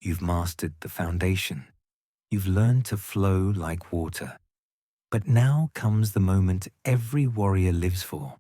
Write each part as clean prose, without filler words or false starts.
You've mastered the foundation. You've learned to flow like water. But now comes the moment every warrior lives for,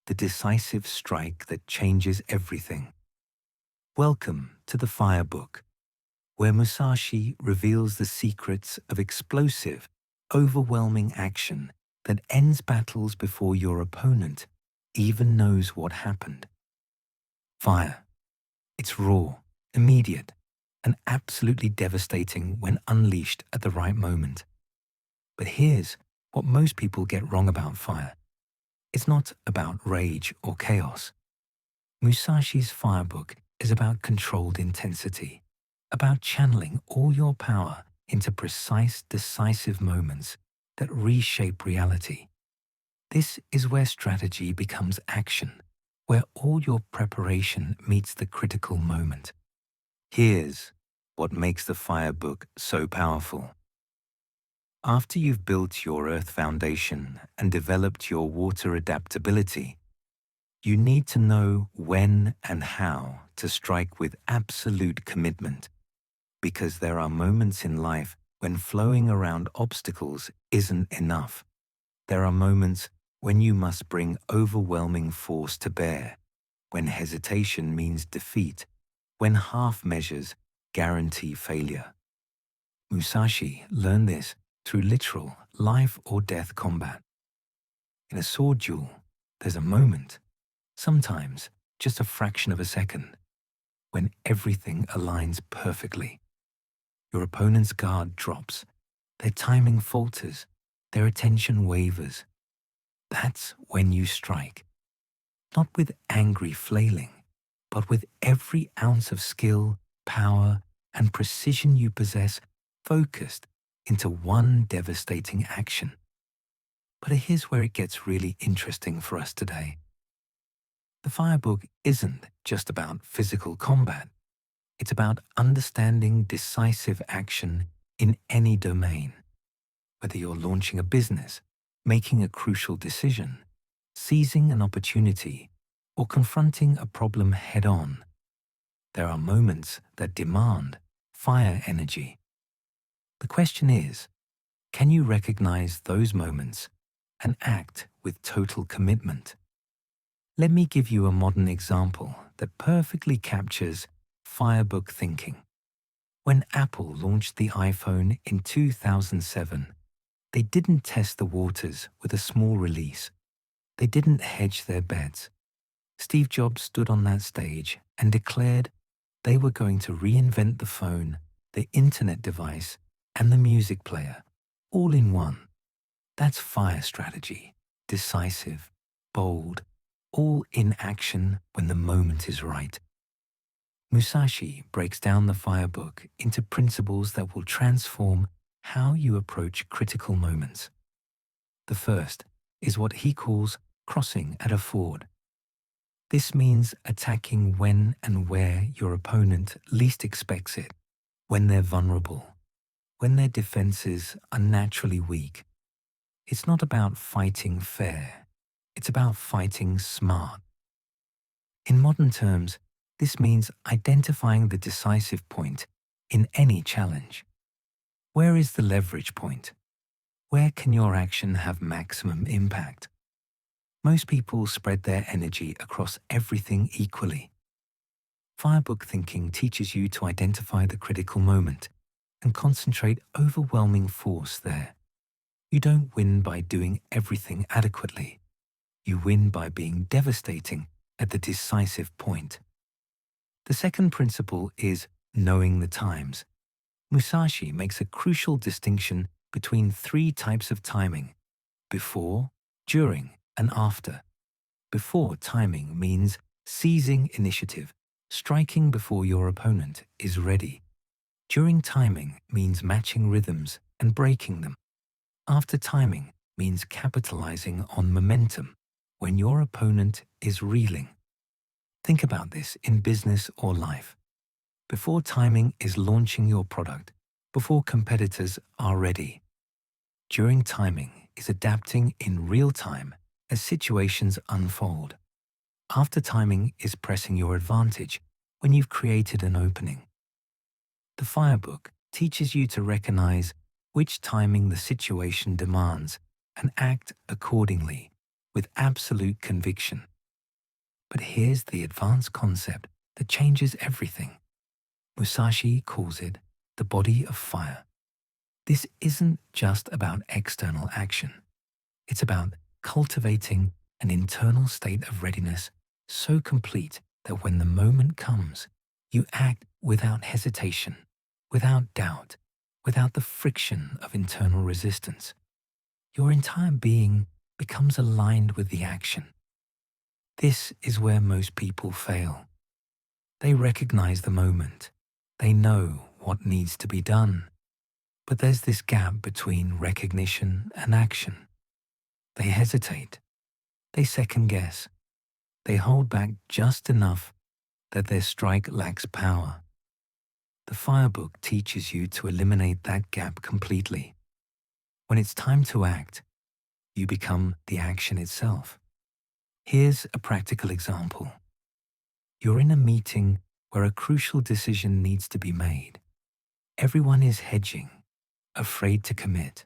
the decisive strike that changes everything. Welcome to the Fire Book, where Musashi reveals the secrets of explosive, overwhelming action that ends battles before your opponent even knows what happened. Fire. It's raw, immediate, and absolutely devastating when unleashed at the right moment. But here's what most people get wrong about fire. It's not about rage or chaos. Musashi's Fire Book is about controlled intensity, about channeling all your power into precise, decisive moments that reshape reality. This is where strategy becomes action, where all your preparation meets the critical moment. Here's what makes the Fire Book so powerful. After you've built your earth foundation and developed your water adaptability, you need to know when and how to strike with absolute commitment, because there are moments in life when flowing around obstacles isn't enough. There are moments when you must bring overwhelming force to bear, when hesitation means defeat, when half measures guarantee failure. Musashi learned this through literal life or death combat. In a sword duel, there's a moment, sometimes just a fraction of a second, when everything aligns perfectly. Your opponent's guard drops, their timing falters, their attention wavers. That's when you strike, not with angry flailing, but with every ounce of skill, power, and precision you possess focused into one devastating action. But here's where it gets really interesting for us today. The Fire Book isn't just about physical combat. It's about understanding decisive action in any domain. Whether you're launching a business, making a crucial decision, seizing an opportunity, or confronting a problem head-on, there are moments that demand fire energy. The question is, can you recognize those moments and act with total commitment? Let me give you a modern example that perfectly captures Fire Book thinking. When Apple launched the iPhone in 2007, they didn't test the waters with a small release. They didn't hedge their bets. Steve Jobs stood on that stage and declared they were going to reinvent the phone, the internet device, and the music player, all in one. That's fire strategy, decisive, bold, all in action when the moment is right. Musashi breaks down the Fire Book into principles that will transform how you approach critical moments. The first is what he calls crossing at a ford. This means attacking when and where your opponent least expects it, when they're vulnerable, when their defenses are naturally weak. It's not about fighting fair, it's about fighting smart. In modern terms, this means identifying the decisive point in any challenge. Where is the leverage point? Where can your action have maximum impact? Most people spread their energy across everything equally. Fire Book thinking teaches you to identify the critical moment and concentrate overwhelming force there. You don't win by doing everything adequately. You win by being devastating at the decisive point. The second principle is knowing the times. Musashi makes a crucial distinction between three types of timing: before, during, and after. Before timing means seizing initiative, striking before your opponent is ready. During timing means matching rhythms and breaking them. After timing means capitalizing on momentum when your opponent is reeling. Think about this in business or life. Before timing is launching your product, before competitors are ready. During timing is adapting in real time as situations unfold. After timing is pressing your advantage when you've created an opening. The Fire Book teaches you to recognize which timing the situation demands and act accordingly with absolute conviction. But here's the advanced concept that changes everything. Musashi calls it the body of fire. This isn't just about external action. It's about cultivating an internal state of readiness so complete that when the moment comes, you act without hesitation, without doubt, without the friction of internal resistance. Your entire being becomes aligned with the action. This is where most people fail. They recognize the moment. They know what needs to be done. But there's this gap between recognition and action. They hesitate. They second guess. They hold back just enough that their strike lacks power. The Fire Book teaches you to eliminate that gap completely. When it's time to act, you become the action itself. Here's a practical example. You're in a meeting where a crucial decision needs to be made. Everyone is hedging, afraid to commit.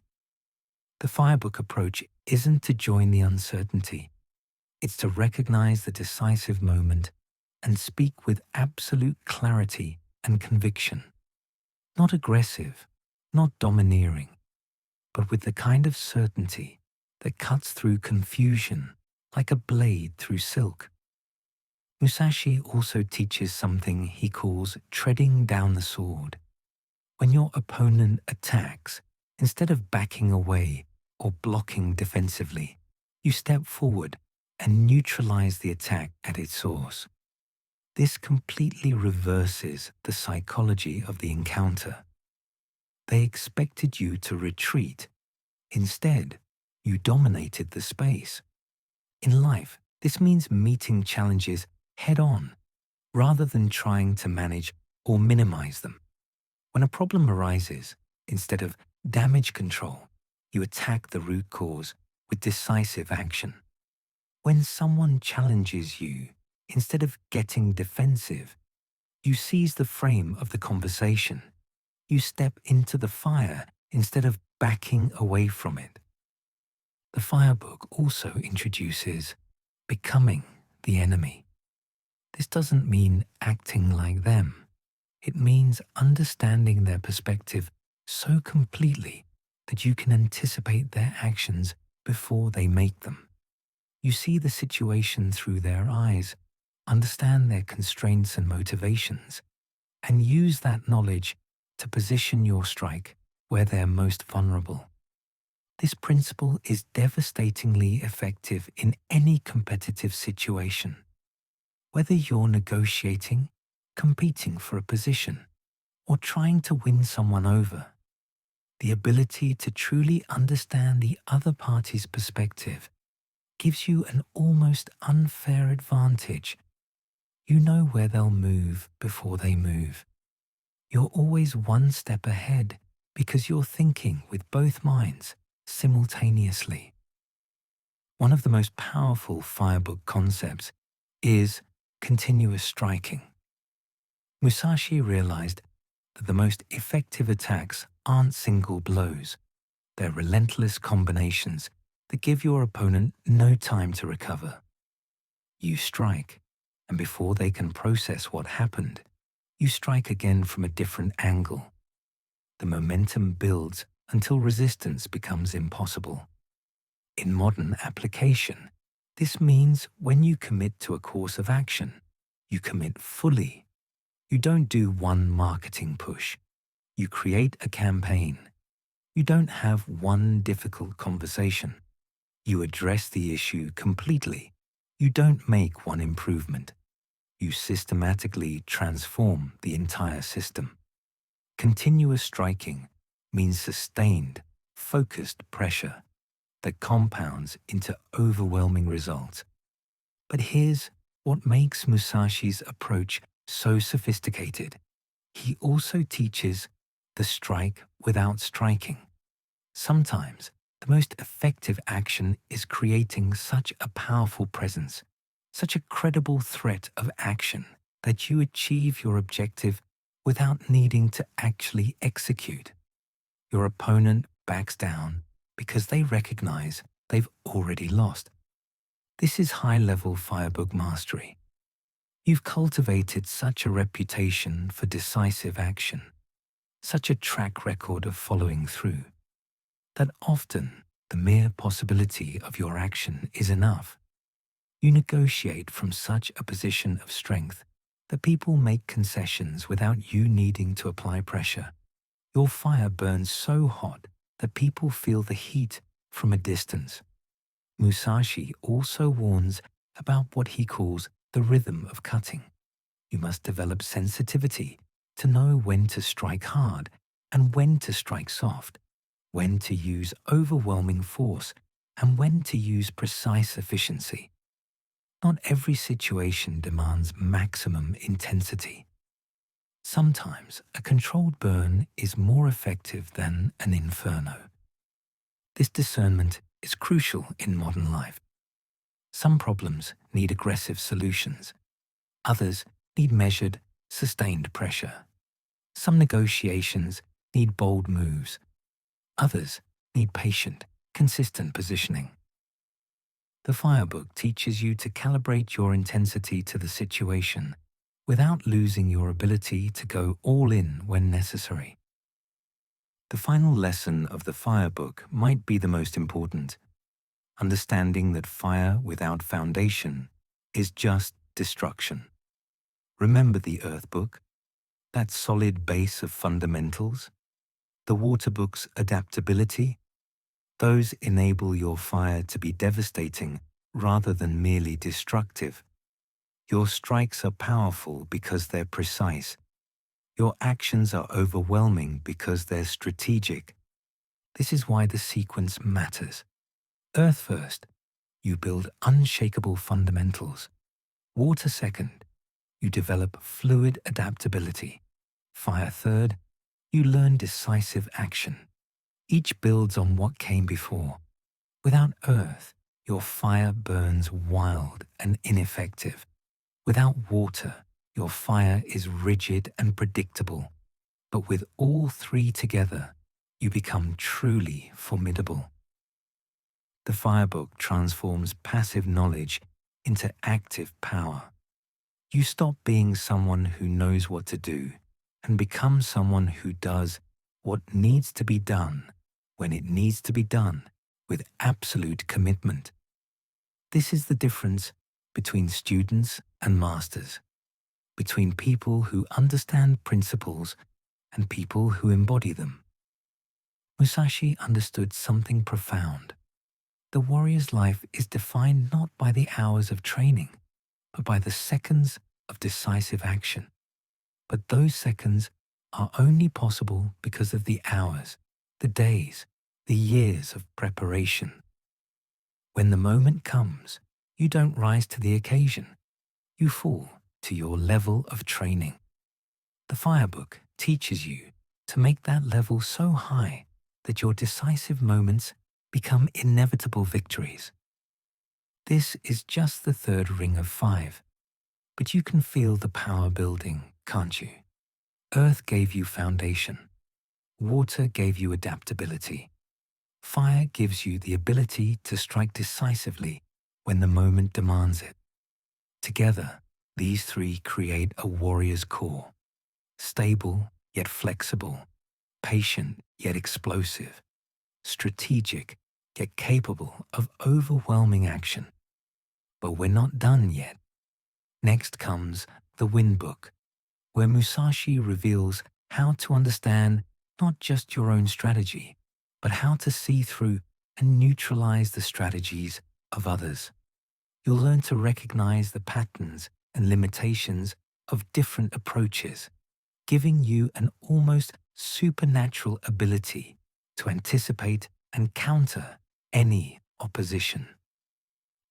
The Fire Book approach isn't to join the uncertainty. It's to recognize the decisive moment and speak with absolute clarity and conviction. Not aggressive, not domineering, but with the kind of certainty that cuts through confusion like a blade through silk. Musashi also teaches something he calls treading down the sword. When your opponent attacks, instead of backing away or blocking defensively, you step forward and neutralize the attack at its source. This completely reverses the psychology of the encounter. They expected you to retreat. Instead, you dominated the space. In life, this means meeting challenges head-on, rather than trying to manage or minimize them. When a problem arises, instead of damage control, you attack the root cause with decisive action. When someone challenges you, instead of getting defensive, you seize the frame of the conversation. You step into the fire instead of backing away from it. The Fire Book also introduces becoming the enemy. This doesn't mean acting like them. It means understanding their perspective so completely that you can anticipate their actions before they make them. You see the situation through their eyes, understand their constraints and motivations, and use that knowledge to position your strike where they're most vulnerable. This principle is devastatingly effective in any competitive situation. Whether you're negotiating, competing for a position, or trying to win someone over, the ability to truly understand the other party's perspective gives you an almost unfair advantage. You know where they'll move before they move. You're always one step ahead because you're thinking with both minds simultaneously. One of the most powerful Fire Book concepts is continuous striking. Musashi realized that the most effective attacks aren't single blows. They're relentless combinations that give your opponent no time to recover. You strike, and before they can process what happened, you strike again from a different angle. The momentum builds until resistance becomes impossible. In modern application, this means when you commit to a course of action, you commit fully. You don't do one marketing push. You create a campaign. You don't have one difficult conversation. You address the issue completely. You don't make one improvement. You systematically transform the entire system. Continuous striking means sustained, focused pressure that compounds into overwhelming results. But here's what makes Musashi's approach so sophisticated. He also teaches the strike without striking. Sometimes the most effective action is creating such a powerful presence, such a credible threat of action that you achieve your objective without needing to actually execute. Your opponent backs down because they recognize they've already lost. This is high-level firebook mastery. You've cultivated such a reputation for decisive action, such a track record of following through, that often the mere possibility of your action is enough. You negotiate from such a position of strength that people make concessions without you needing to apply pressure. Your fire burns so hot that people feel the heat from a distance. Musashi also warns about what he calls the rhythm of cutting. You must develop sensitivity to know when to strike hard and when to strike soft, when to use overwhelming force and when to use precise efficiency. Not every situation demands maximum intensity. Sometimes a controlled burn is more effective than an inferno. This discernment is crucial in modern life. Some problems need aggressive solutions. Others need measured, sustained pressure. Some negotiations need bold moves. Others need patient, consistent positioning. The Firebook teaches you to calibrate your intensity to the situation without losing your ability to go all in when necessary. The final lesson of the Firebook might be the most important, understanding that fire without foundation is just destruction. Remember the Earth Book, that solid base of fundamentals, the Water Book's adaptability. Those enable your fire to be devastating rather than merely destructive. Your strikes are powerful because they're precise. Your actions are overwhelming because they're strategic. This is why the sequence matters. Earth first, you build unshakable fundamentals. Water second, you develop fluid adaptability. Fire third, you learn decisive action. Each builds on what came before. Without earth, your fire burns wild and ineffective. Without water, your fire is rigid and predictable. But with all three together, you become truly formidable. The Firebook transforms passive knowledge into active power. You stop being someone who knows what to do and become someone who does what needs to be done when it needs to be done with absolute commitment. This is the difference between students and masters, between people who understand principles and people who embody them. Musashi understood something profound. The warrior's life is defined not by the hours of training, but by the seconds of decisive action. But those seconds are only possible because of the hours, the days, the years of preparation. When the moment comes, you don't rise to the occasion. You fall to your level of training. The Firebook teaches you to make that level so high that your decisive moments become inevitable victories. This is just the third ring of 5, but you can feel the power building, can't you? Earth gave you foundation. Water gave you adaptability. Fire gives you the ability to strike decisively when the moment demands it. Together, these three create a warrior's core. Stable yet flexible, patient yet explosive, strategic yet capable of overwhelming action. But we're not done yet. Next comes the Wind Book, where Musashi reveals how to understand not just your own strategy, but how to see through and neutralize the strategies of others. You'll learn to recognize the patterns and limitations of different approaches, giving you an almost supernatural ability to anticipate and counter any opposition.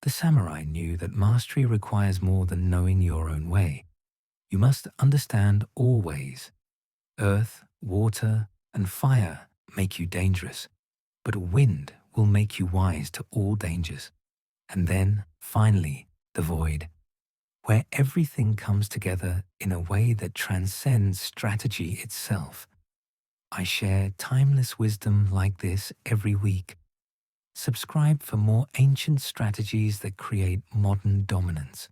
The samurai knew that mastery requires more than knowing your own way. You must understand all ways. Earth, water, and fire make you dangerous, but wind will make you wise to all dangers. And then, finally, the void. where everything comes together in a way that transcends strategy itself. I share timeless wisdom like this every week. Subscribe for more ancient strategies that create modern dominance.